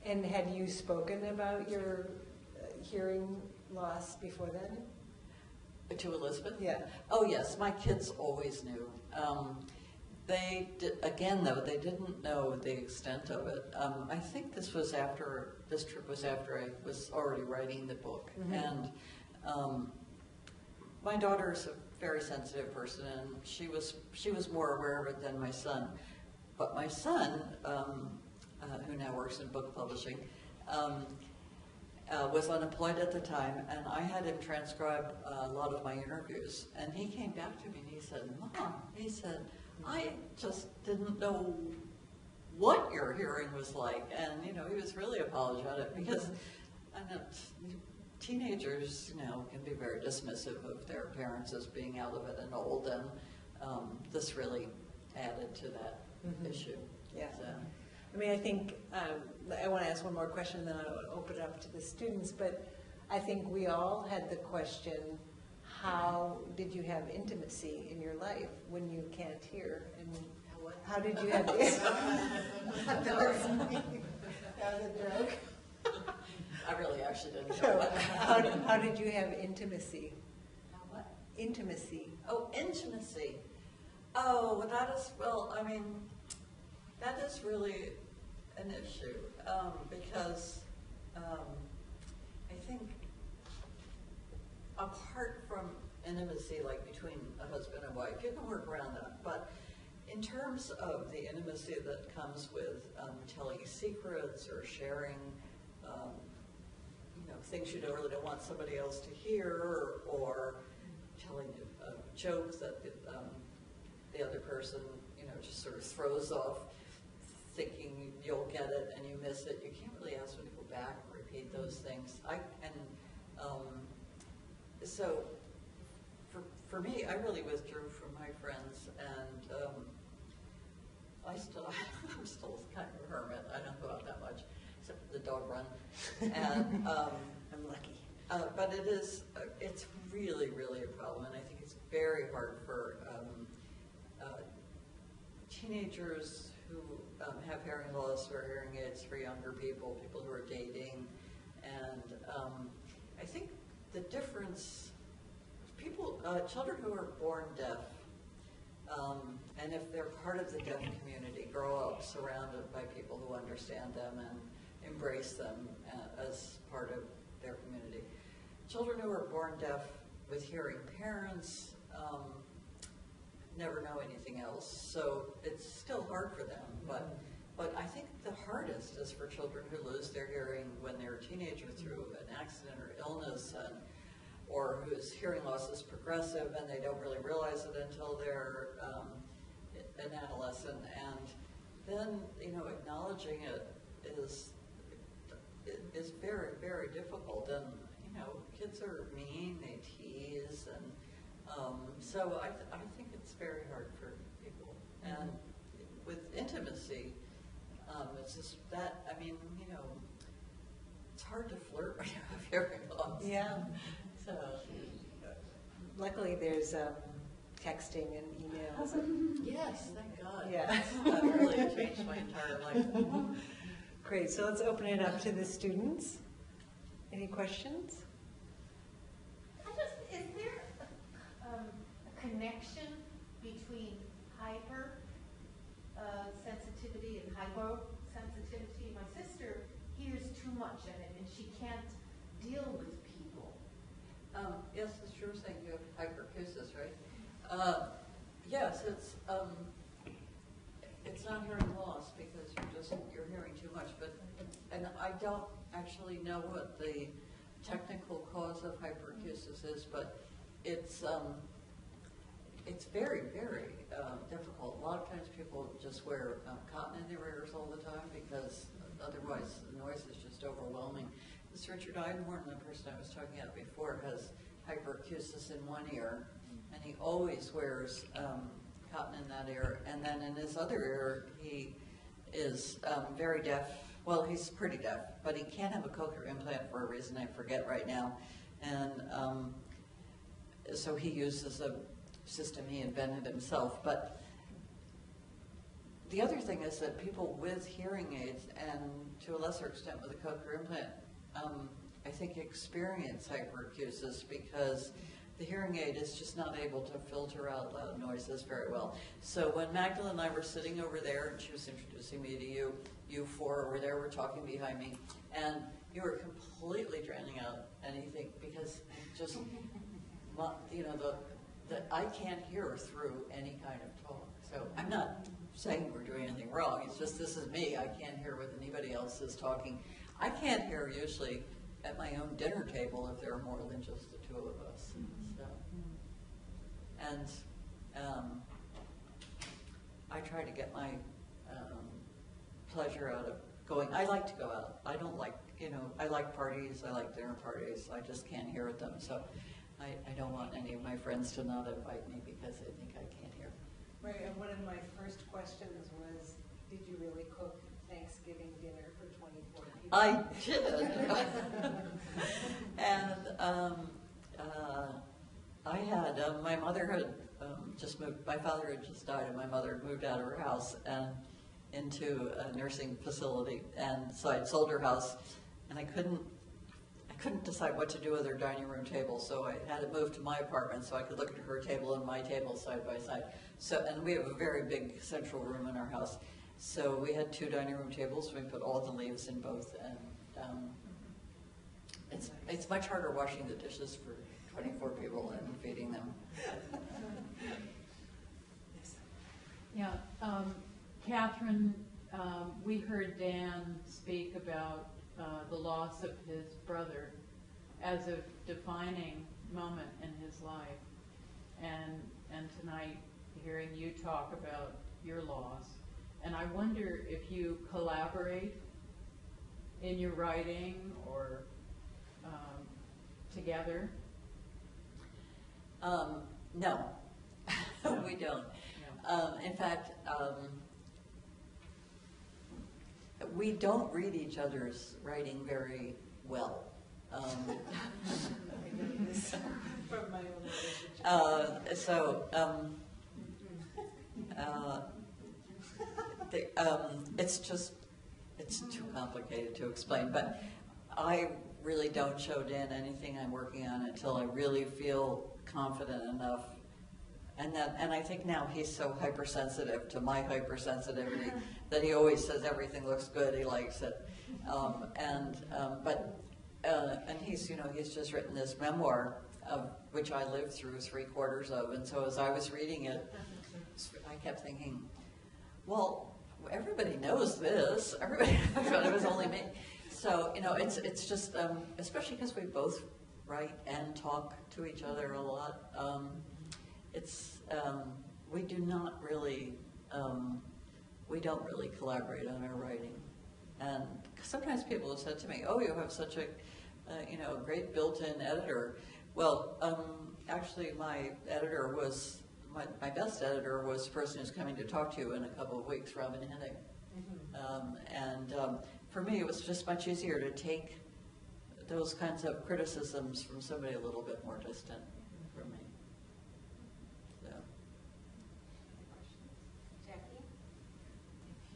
And had you spoken about your hearing loss before then? To Elizabeth? Yeah. Oh, yes. My kids always knew. They again, though, they didn't know the extent of it. I think this trip was after I was already writing the book. And my daughter is a very sensitive person, and she was more aware of it than my son. But my son, who now works in book publishing, was unemployed at the time, and I had him transcribe a lot of my interviews. And he came back to me and he said, Mom, he said, I just didn't know what your hearing was like. And, he was really apologetic because I know teenagers, can be very dismissive of their parents as being out of it and old, and this really added to that issue. Yeah. So. I mean, I think, I want to ask one more question, and then I'll open it up to the students, but I think we all had the question, how did you have intimacy in your life when you can't hear? And how did you have that was a joke. I really actually didn't know what. How did you have intimacy? What? Intimacy. Oh, intimacy. Oh, that is really an issue because I think apart from intimacy, like between a husband and wife, you can work around that. But in terms of the intimacy that comes with telling secrets or sharing, things you really don't want somebody else to hear, or telling a joke that the other person, just sort of throws off, thinking you'll get it and you miss it. You can't really ask them to go back and repeat those things. So for me, I really withdrew from my friends, and I'm still kind of a hermit. I don't go out that much, except for the dog run. And I'm lucky. but it's really, really a problem, and I think it's very hard for teenagers who have hearing loss or hearing aids, for younger people who are dating. And I think the difference, children who are born deaf, and if they're part of the deaf community, grow up surrounded by people who understand them and embrace them as part of their community. Children who are born deaf with hearing parents never know anything else, so it's still hard for them. But I think the hardest is for children who lose their hearing when they're a teenager through an accident or illness, or whose hearing loss is progressive and they don't really realize it until they're an adolescent. And then, acknowledging it is very, very difficult. And, kids are mean, they tease, and so I think it's very hard for people. And with intimacy, it's just that, it's hard to flirt when you have hearing loss. Yeah. So, luckily there's texting and emails. yes, thank God. Yeah. That really changed my entire life. Great, so let's open it up to the students. Any questions? Is there a connection between hyper sensitivity and hyposensitivity? My sister hears too much in it, and she can't deal with people. Yes, it's true saying you have hyperacusis, right? Yes, it's not hearing loss because you're hearing too much, and I don't actually know what the technical cause of hyperacusis is, but it's very, very difficult. A lot of times people just wear cotton in their ears all the time because otherwise the noise is just overwhelming. This Richard Einhorn, the person I was talking about before, has hyperacusis in one ear, and he always wears cotton in that ear, and then in his other ear, he is very deaf. Well, he's pretty deaf, but he can't have a cochlear implant for a reason I forget right now, and so he uses a system he invented himself. But the other thing is that people with hearing aids, and to a lesser extent with a cochlear implant, I think experience hyperacusis because the hearing aid is just not able to filter out loud noises very well. So when Magdalene and I were sitting over there, and she was introducing me to you, you four over there were talking behind me, and you were completely drowning out anything because just, you know, I can't hear through any kind of talk. So I'm not saying we're doing anything wrong. It's just this is me. I can't hear what anybody else is talking. I can't hear usually at my own dinner table if there are more than just the two of us. So, and I try to get my pleasure out of going. I like to go out. I don't like, you know, I like parties. I like dinner parties. I just can't hear at them. So I don't want any of my friends to not invite me because they think I can't hear. Right, and one of my first questions was, did you really cook Thanksgiving dinner for 24 people? I did. And I had, my mother had just moved, my father had just died, and my mother had moved out of her house and into a nursing facility. And so I'd sold her house, and I couldn't decide what to do with her dining room table, so I had it moved to my apartment so I could look at her table and my table side by side. So, and we have a very big central room in our house. So we had two dining room tables. We put all the leaves in both, and it's much harder washing the dishes for 24 people and feeding them. Yeah, Catherine, we heard Dan speak about the loss of his brother as a defining moment in his life, and tonight hearing you talk about your loss. And I wonder if you collaborate in your writing or together? No, we don't. In fact, we don't read each other's writing very well. From my own relationship. It's too complicated to explain, but I really don't show Dan anything I'm working on until I really feel confident enough. And I think now he's so hypersensitive to my hypersensitivity that he always says everything looks good, he likes it. And he's, you know, he's just written this memoir of which I lived through 3/4 of, and so as I was reading it, I kept thinking, well, everybody knows this. Everybody thought it was only me. So, you know, it's just, especially because we both write and talk to each other a lot. We do not really, we don't really collaborate on our writing. And sometimes people have said to me, oh, you have such a, you know, great built-in editor. Well, actually my editor was, my best editor was the person who's coming to talk to you in a couple of weeks, Robin Hennig. For me, it was just much easier to take those kinds of criticisms from somebody a little bit more distant from me. So. Jackie?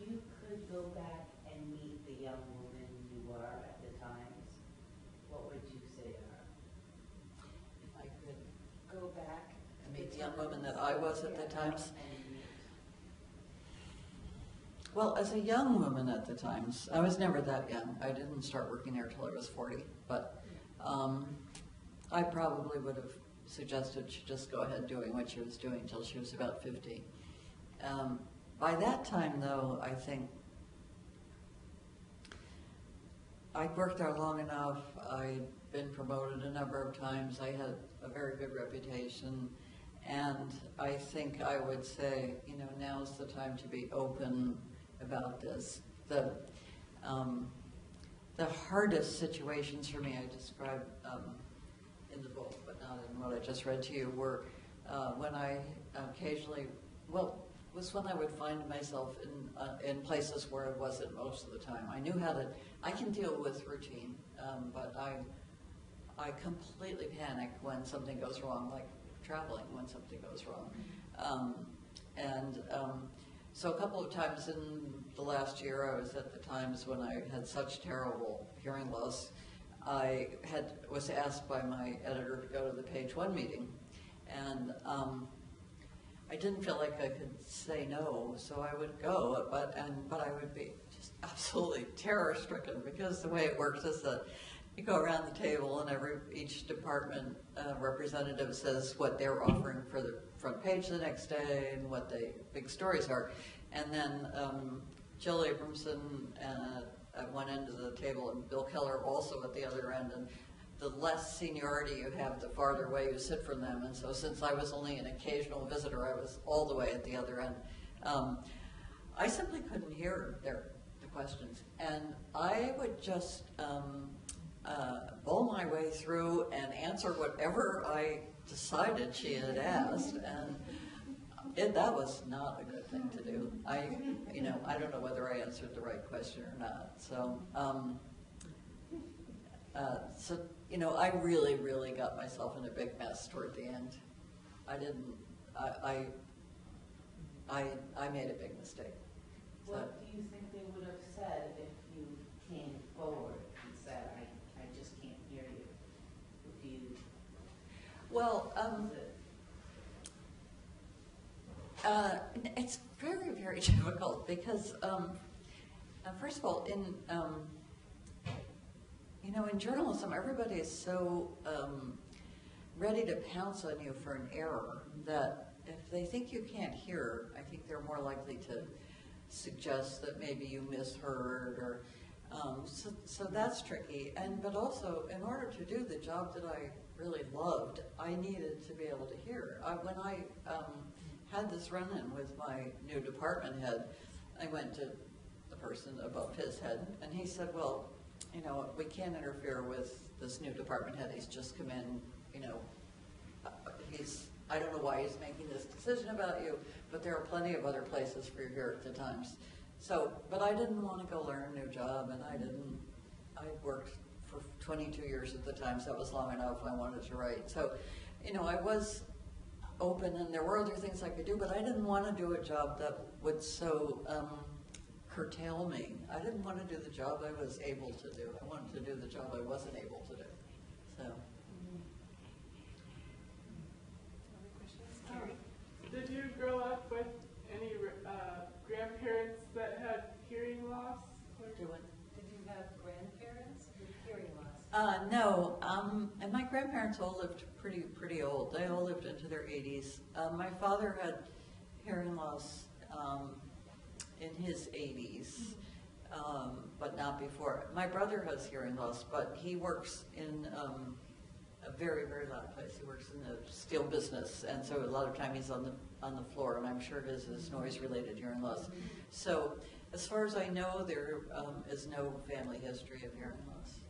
If you could go back and meet the young woman you were at the times, what would you say to her? If I could Go back. meet the young woman that I was at the times. And Well, as a young woman at the times, I was never that young. I didn't start working there till I was 40, but I probably would have suggested she just go ahead doing what she was doing till she was about 50. By that time, though, I think I'd worked there long enough. I'd been promoted a number of times. I had a very good reputation. And I think I would say, you know, now's the time to be open about this. The the hardest situations for me, I describe in the book, but not in what I just read to you, were when I occasionally, was when I would find myself in places where I wasn't most of the time. I knew how to, I can deal with routine, but I completely panic when something goes wrong, like traveling when something goes wrong. So a couple of times in the last year, I was at the times when I had such terrible hearing loss, I was asked by my editor to go to the page one meeting, and I didn't feel like I could say no, so I would go, but I would be just absolutely terror-stricken, because the way it works is that you go around the table and each department representative says what they're offering for the front page the next day and what the big stories are. And then Jill Abramson at one end of the table and Bill Keller also at the other end. And the less seniority you have, the farther away you sit from them. And so since I was only an occasional visitor, I was all the way at the other end. I simply couldn't hear the questions. And I would just bowl my way through and answer whatever I decided she had asked, and that was not a good thing to do. I don't know whether I answered the right question or not. So, I really, really got myself in a big mess toward the end. I made a big mistake. What do you think they would have said if you came forward and said, I just can't hear you? Would you? Well, it's very, very difficult because, first of all, in journalism, everybody is so ready to pounce on you for an error that if they think you can't hear, I think they're more likely to suggest that maybe you misheard, or so that's tricky. But also, in order to do the job that I really loved, I needed to be able to hear. When I had this run-in with my new department head, I went to the person above his head, and he said, well, we can't interfere with this new department head. He's just come in, I don't know why he's making this decision about you, but there are plenty of other places for you here at the Times. So, but I didn't want to go learn a new job, and I worked for 22 years at the Times. That was long enough. I wanted to write. So, I was open, and there were other things I could do, but I didn't want to do a job that would so curtail me. I didn't want to do the job I was able to do. I wanted to do the job I wasn't able to do. So. Did you grow up with any grandparents that had hearing loss? Did you have grandparents with hearing loss? No, and my grandparents all lived pretty old. They all lived into their 80s. My father had hearing loss in his 80s, but not before. My brother has hearing loss, but he works in a very, very loud place. He works in the steel business, and so a lot of time he's on the floor, and I'm sure his is noise-related hearing loss. So as far as I know, there is no family history of hearing loss.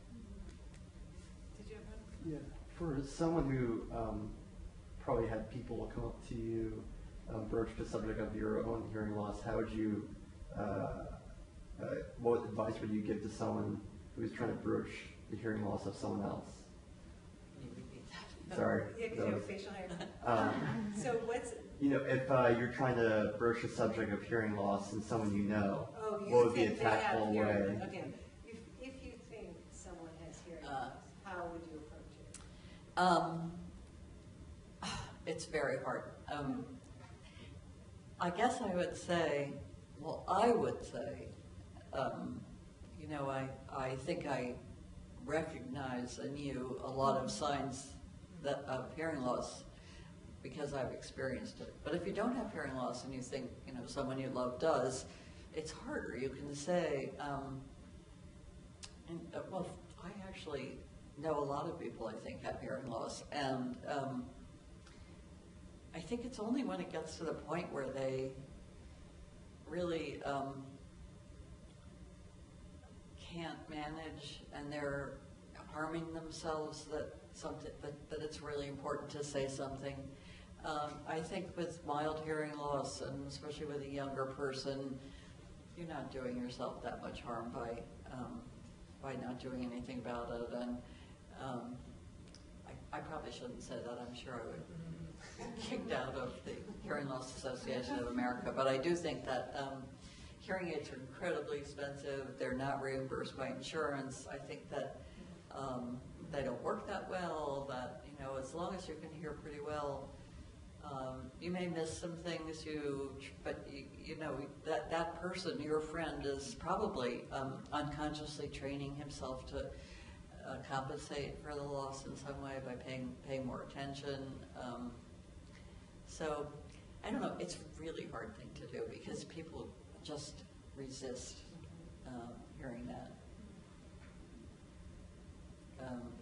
Did you have one? Yeah, for someone who probably had people come up to you, broach the subject of your own hearing loss, how would you, what advice would you give to someone who's trying to broach the hearing loss of someone else? Can you repeat that? Sorry. Yeah, because you have facial hair. So what's... if you're trying to broach the subject of hearing loss in someone you know, Oh, you what would be a think they have tactful hearing- way? Okay. If you think someone has hearing loss, how would you approach it? It's very hard. I guess I would say, I think I recognize in you a lot of signs of hearing loss because I've experienced it. But if you don't have hearing loss and you think, someone you love does, it's harder. You can say, I actually know a lot of people I think have hearing loss, and I think it's only when it gets to the point where they really can't manage and they're harming themselves, that it's really important to say something. I think with mild hearing loss, and especially with a younger person, you're not doing yourself that much harm by not doing anything about it. And I probably shouldn't say that. I'm sure I would get kicked out of the Hearing Loss Association of America. But I do think that hearing aids are incredibly expensive. They're not reimbursed by insurance. I think that they don't work that well. That, you know, as long as you can hear pretty well, you may miss some things. But you know that person, your friend, is probably unconsciously training himself to compensate for the loss in some way by paying more attention. So I don't know. It's a really hard thing to do because people just resist hearing that.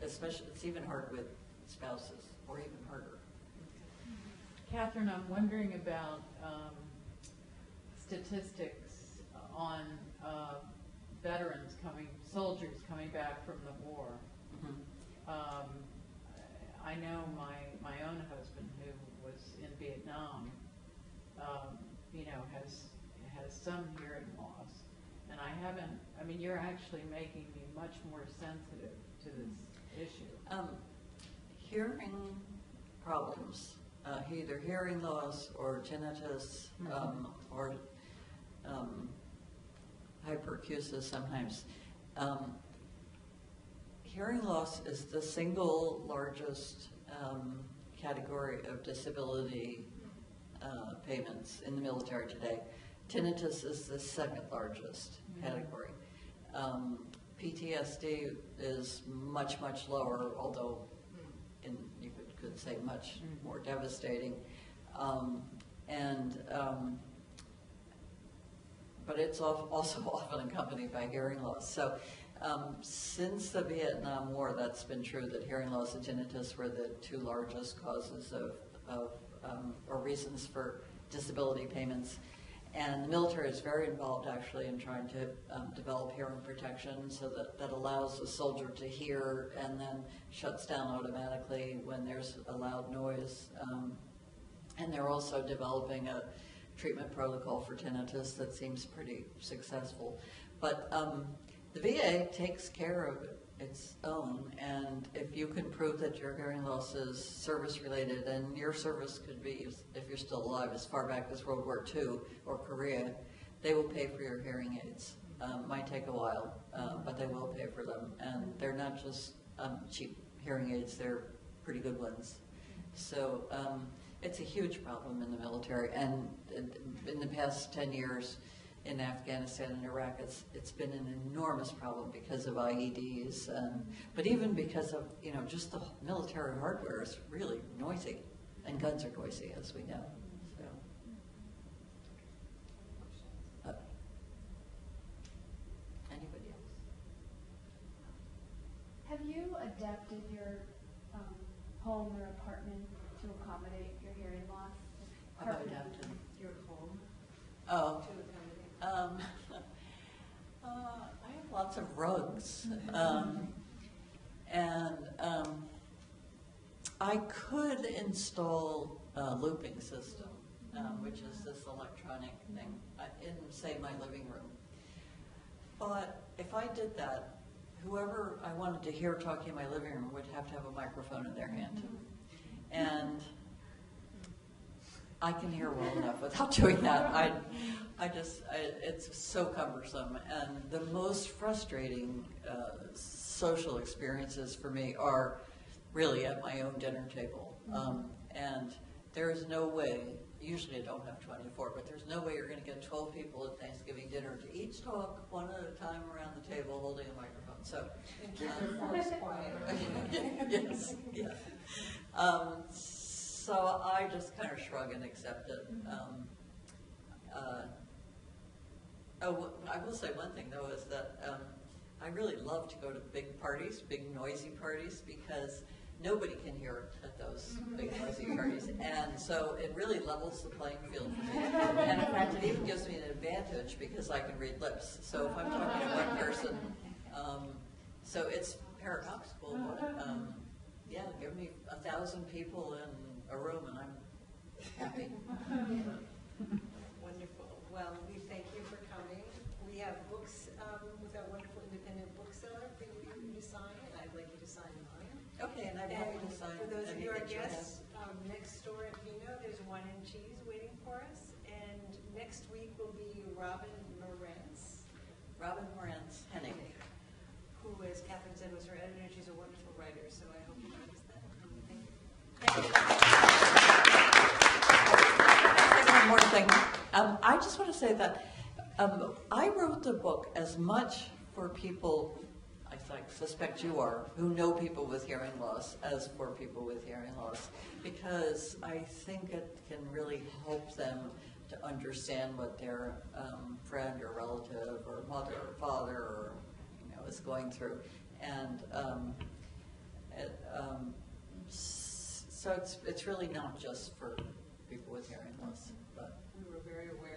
Especially, it's even hard with spouses, or even harder. Catherine, I'm wondering about statistics on veterans soldiers coming back from the war. Mm-hmm. I know my own husband, who was in Vietnam, you know, has some hearing loss, and I mean, you're actually making me much more sensitive to this issue. Hearing problems, either hearing loss or tinnitus, or hyperacusis sometimes. Hearing loss is the single largest category of disability payments in the military today. Tinnitus is the second largest category. PTSD is much, much lower, although you could say much more devastating. But it's also often accompanied by hearing loss. So since the Vietnam War, that's been true, that hearing loss and tinnitus were the two largest causes of or reasons for disability payments. And the military is very involved actually in trying to develop hearing protection so that allows a soldier to hear and then shuts down automatically when there's a loud noise. And they're also developing a treatment protocol for tinnitus that seems pretty successful. But the VA takes care of its own, and if you can prove that your hearing loss is service-related, and your service could be, if you're still alive, as far back as World War II or Korea, they will pay for your hearing aids. Might take a while, but they will pay for them, and they're not just cheap hearing aids, they're pretty good ones. So it's a huge problem in the military, and in the past 10 years, in Afghanistan and Iraq, it's been an enormous problem because of IEDs, but even because of, you know, just the military hardware is really noisy, and guns are noisy, as we know. So, anybody else? Have you adapted your home or apartment to accommodate your hearing loss? How about adapted? Your home. Oh. I have lots of rugs, and I could install a looping system, which is this electronic thing, in, say, my living room. But if I did that, whoever I wanted to hear talking in my living room would have to have a microphone in their hand. And I can hear well enough without doing that. It's so cumbersome. And the most frustrating social experiences for me are really at my own dinner table. And there is no way, usually I don't have 24, but there's no way you're going to get 12 people at Thanksgiving dinner to each talk one at a time around the table holding a microphone. So, yes, yeah. So I just kind of shrug and accept it. I will say one thing though is that I really love to go to big parties, big noisy parties, because nobody can hear at those big noisy parties, and so it really levels the playing field for me. And in fact, it even gives me an advantage because I can read lips. So if I'm talking to one person So it's paradoxical, but yeah, give me 1,000 people in a room and I'm happy. Wonderful. Well, we thank you for coming. We have books with our wonderful independent bookseller for you to sign, and I'd like you to sign mine. Okay, and I'd be happy to sign. For those of you any our that you have. guests, next door at Vino, there's wine and cheese waiting for us. And next week will be Robin Morantz, Henning. who, as Catherine said, was her editor. She's a wonderful writer, so I hope you notice that. Thank you. One more thing. I just want to say that I wrote the book as much for people, I suspect you are, who know people with hearing loss, as for people with hearing loss, because I think it can really help them to understand what their friend or relative or mother or father or is going through, and so it's really not just for people with hearing loss, but We were very aware